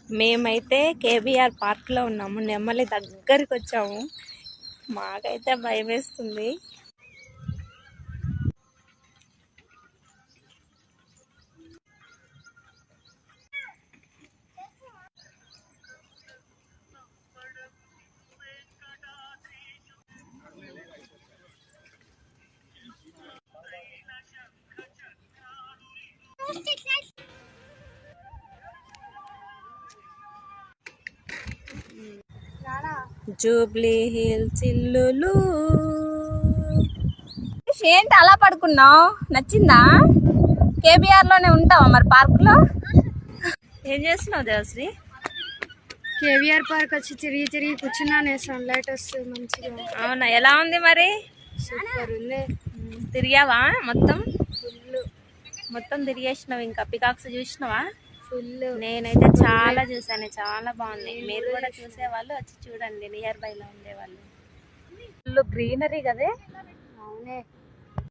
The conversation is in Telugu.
మేమైతే కేబీఆర్ పార్క్ లో ఉన్నాము. నెమ్మలి దగ్గరికి వచ్చాము. మాకైతే భయం వేస్తుంది. జూబ్లీ హిల్స్ ఇల్లులు. ఏంటి అలా పడుకున్నావు? నచ్చిందా? కేబీఆర్ లోనే ఉంటావా మరి పార్క్ లో? ఏం చేస్తున్నావు దేవశ్రీ? కేవీఆర్ పార్క్ వచ్చి తిరిగి తిరిగి కూర్చున్నాను. సన్లైట్ వస్తుంది మంచిగా. అవునా, ఎలా ఉంది మరి? సూపర్ ఉంది. తిరిగావా మొత్తం? మొత్తం తిరిగేసినావు. ఇంకా పికాక్స్ చూసినావా? ఫుల్. నేనైతే చాలా చూసాను, చాలా బాగుంది. మీరు కూడా చూసే వాళ్ళు వచ్చి చూడండి, నియర్ బై లో ఉండే వాళ్ళు. ఫుల్ గ్రీనరీ కదే. అవునే.